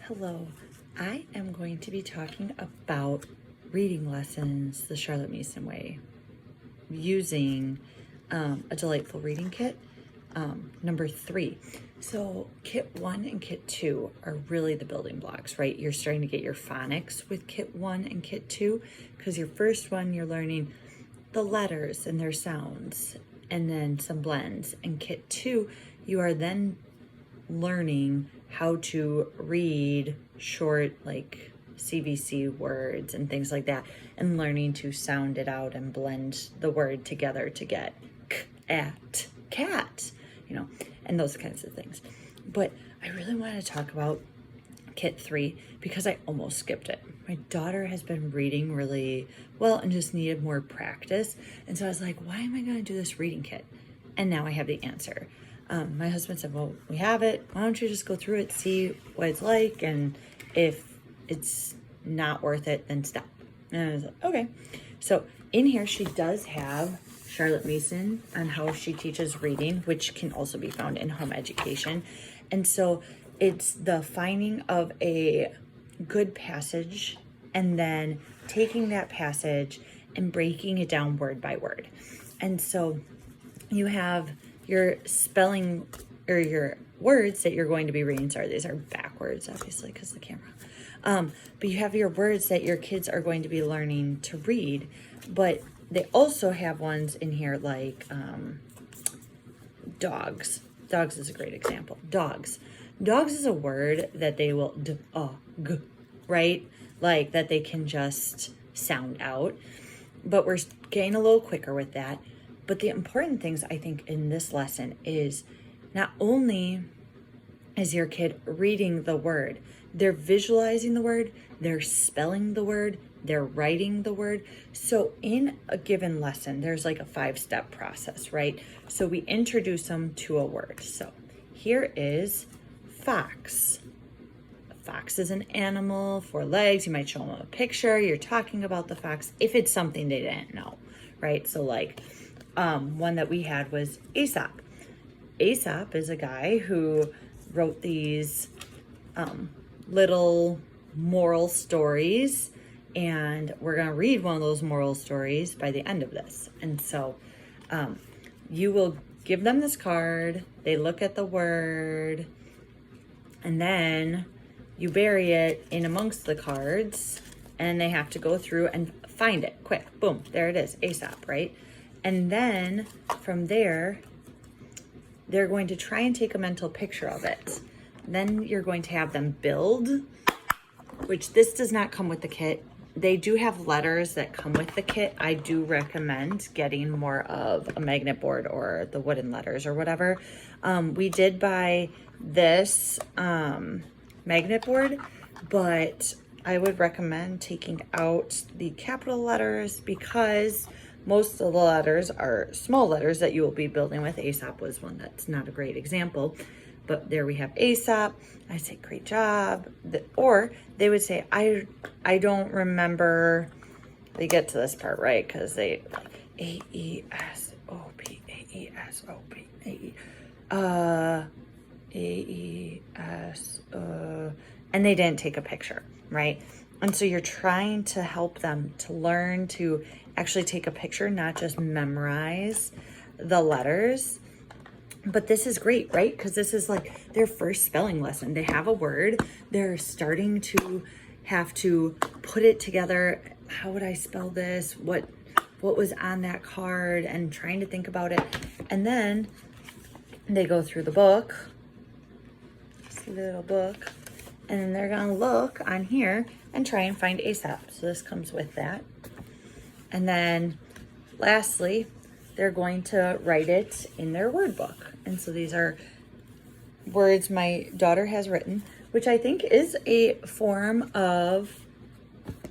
Hello, I am going to be talking about reading lessons the Charlotte Mason way using a delightful reading kit, number 3. So kit 1 and kit 2 are really the building blocks, right? You're starting to get your phonics with kit 1 and kit 2 because your first one you're learning the letters and their sounds and then some blends. And kit 2 you are then learning how to read short like CVC words and things like that, and learning to sound it out and blend the word together to get at cat, and those kinds of things. But I really want to talk about kit 3 because I almost skipped it. My daughter has been reading really well and just needed more practice. And so I was like, why am I going to do this reading kit? And now I have the answer. My husband said, well, we have it. Why don't you just go through it, see what it's like, and if it's not worth it, then stop. And I was like, okay. So in here, she does have Charlotte Mason on how she teaches reading, which can also be found in home education. And so it's the finding of a good passage and then taking that passage and breaking it down word by word. And so you have your spelling or your words that you're going to be reading. Sorry, these are backwards, obviously, because the camera. But you have your words that your kids are going to be learning to read. But they also have ones in here like dogs. Dogs is a great example. Dogs. Dogs is a word that they will right? Like that they can just sound out. But we're getting a little quicker with that. But the important things, I think, in this lesson is not only is your kid reading the word, they're visualizing the word, they're spelling the word, they're writing the word. So in a given lesson, there's like a 5-step process, right? So we introduce them to a word. So here is fox. A fox is an animal, 4 legs. You might show them a picture. You're talking about the fox if it's something they didn't know, right? So like, one that we had was Aesop. Aesop is a guy who wrote these little moral stories, and we're going to read one of those moral stories by the end of this. And so you will give them this card, they look at the word, and then you bury it in amongst the cards, and they have to go through and find it quick. Boom, there it is, Aesop, right? And then from there, they're going to try and take a mental picture of it. Then you're going to have them build, which this does not come with the kit. They do have letters that come with the kit. I do recommend getting more of a magnet board or the wooden letters or whatever. We did buy this magnet board, but I would recommend taking out the capital letters because most of the letters are small letters that you will be building with. Aesop was one that's not a great example, but there we have Aesop. I say, great job. Or they would say, I don't remember. They get to this part, right? Because they like A-E-S-O-P, A-E-S-O-P, A-E-S, and they didn't take a picture, right? And so you're trying to help them to learn to actually take a picture, not just memorize the letters. But this is great, right? Because this is like their first spelling lesson. They have a word. They're starting to have to put it together. How would I spell this? What was on that card? And trying to think about it. And then they go through the book. See the little book. And then they're going to look on here and try and find Aesop. So this comes with that. And then lastly, they're going to write it in their word book. And so these are words my daughter has written, which I think is a form of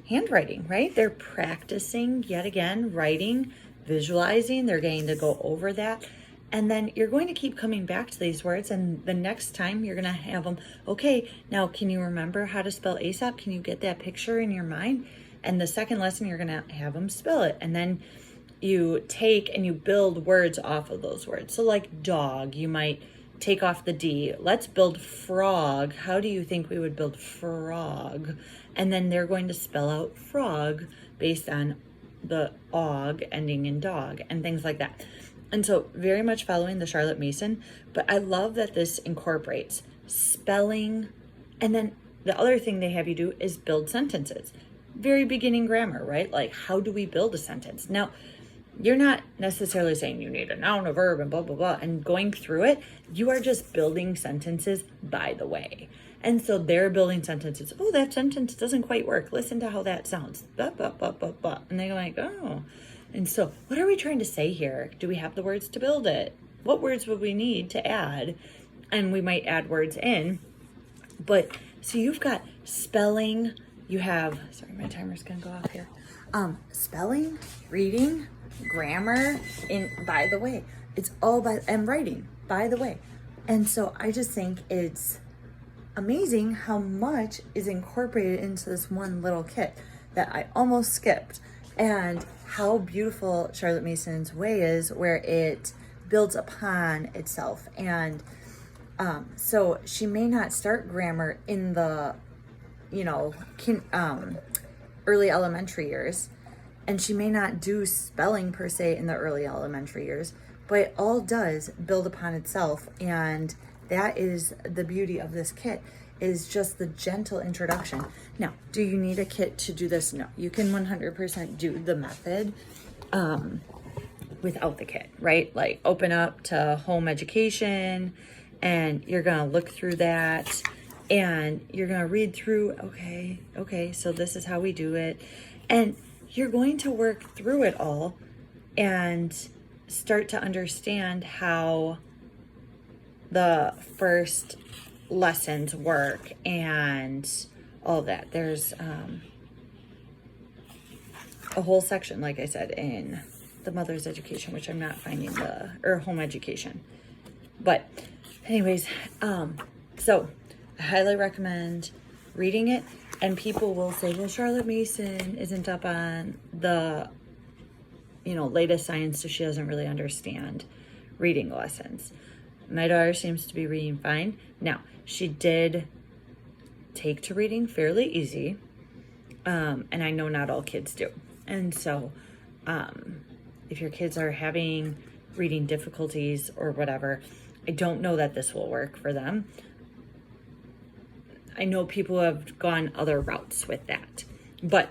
handwriting, right? They're practicing yet again, writing, visualizing. They're getting to go over that. And then you're going to keep coming back to these words. And the next time you're going to have them, okay, now can you remember how to spell Aesop? Can you get that picture in your mind? And the second lesson, you're going to have them spell it. And then you take and you build words off of those words. So like dog, you might take off the D. Let's build frog. How do you think we would build frog? And then they're going to spell out frog based on the og ending in dog and things like that. And so very much following the Charlotte Mason, but I love that this incorporates spelling. And then the other thing they have you do is build sentences. Very beginning grammar, right? Like, how do we build a sentence? Now, you're not necessarily saying you need a noun, a verb, and blah, blah, blah. And going through it, you are just building sentences by the way. And so they're building sentences. Oh, that sentence doesn't quite work. Listen to how that sounds. Blah, blah, blah, blah, blah. And they're like, oh. And so what are we trying to say here? Do we have the words to build it? What words would we need to add? And we might add words in. But so you've got spelling. You have, sorry, my timer's going to go off here. Spelling, reading, grammar, by the way, it's all and writing, by the way. And so I just think it's amazing how much is incorporated into this one little kit that I almost skipped, and how beautiful Charlotte Mason's way is, where it builds upon itself. And so she may not start grammar in the, early elementary years, and she may not do spelling per se in the early elementary years, but it all does build upon itself. And that is the beauty of this kit, is just the gentle introduction. Now, do you need a kit to do this? No, you can 100% do the method without the kit, right? Like, open up to home education and you're gonna look through that and you're gonna read through, okay, so this is how we do it. And you're going to work through it all and start to understand how the first lessons work and all that. There's a whole section, like I said, in the mother's education, which I'm not finding or home education. But anyways, so I highly recommend reading it. And people will say, well, Charlotte Mason isn't up on the, latest science, so she doesn't really understand reading lessons. My daughter seems to be reading fine. Now, she did take to reading fairly easy, and I know not all kids do. And so if your kids are having reading difficulties or whatever, I don't know that this will work for them. I know people have gone other routes with that, but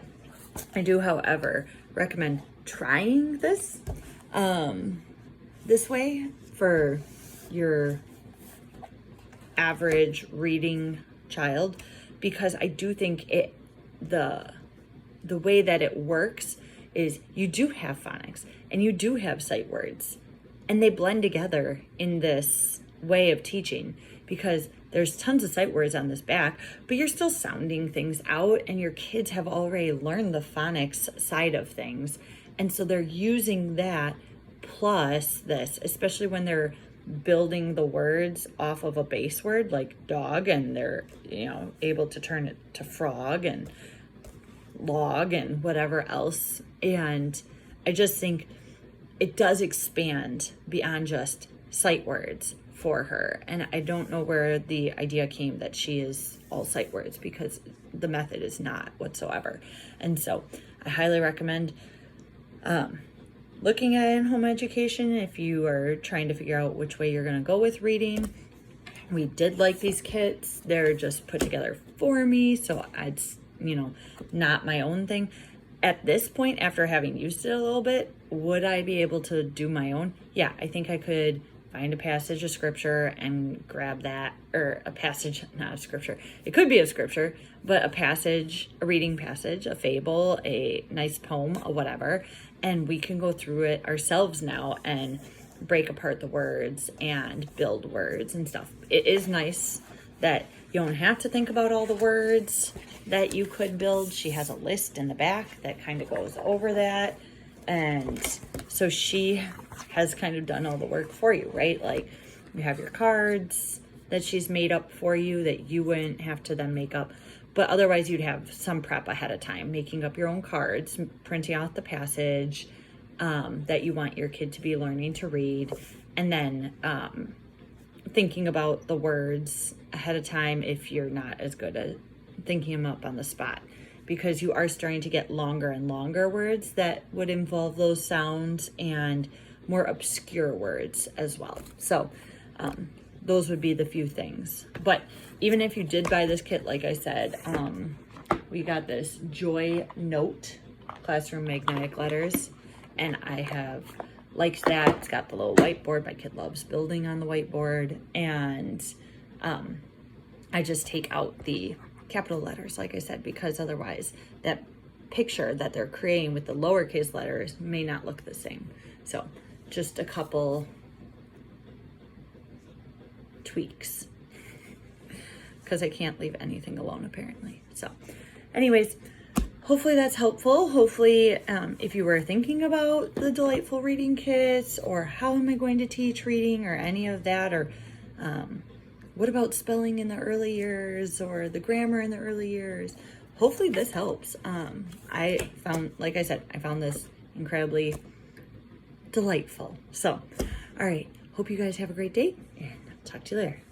I do, however, recommend trying this way for your average reading child, because I do think the way that it works is you do have phonics and you do have sight words, and they blend together in this way of teaching, because there's tons of sight words on this back, but you're still sounding things out, and your kids have already learned the phonics side of things. And so they're using that plus this, especially when they're building the words off of a base word like dog, and they're, able to turn it to frog and log and whatever else. And I just think it does expand beyond just sight words for her. And I don't know where the idea came that she is all sight words, because the method is not whatsoever. And so I highly recommend looking at it in home education if you are trying to figure out which way you're going to go with reading. We did like these kits. They're just put together for me, so it's, not my own thing. At this point, after having used it a little bit, would I be able to do my own? Yeah, I think I could find a passage of scripture and grab that, or a passage, not a scripture. It could be a scripture, but a passage, a reading passage, a fable, a nice poem, or whatever. And we can go through it ourselves now and break apart the words and build words and stuff. It is nice that you don't have to think about all the words that you could build. She has a list in the back that kind of goes over that. And so she has kind of done all the work for you, right? Like, you have your cards that she's made up for you that you wouldn't have to then make up. But otherwise, you'd have some prep ahead of time, making up your own cards, printing out the passage that you want your kid to be learning to read, and then thinking about the words ahead of time if you're not as good at thinking them up on the spot, because you are starting to get longer and longer words that would involve those sounds and more obscure words as well. So those would be the few things. But even if you did buy this kit, like I said, we got this Joy Note classroom magnetic letters, and I have liked that. It's got the little whiteboard. My kid loves building on the whiteboard, and I just take out the capital letters, like I said, because otherwise that picture that they're creating with the lowercase letters may not look the same. So just a couple tweaks, because I can't leave anything alone apparently. So anyways, hopefully that's helpful. Hopefully if you were thinking about the Delightful Reading Kits, or how am I going to teach reading, or any of that, or what about spelling in the early years, or the grammar in the early years, hopefully this helps. I found, like I said, I found this incredibly delightful. So, all right, hope you guys have a great day, and I'll talk to you later.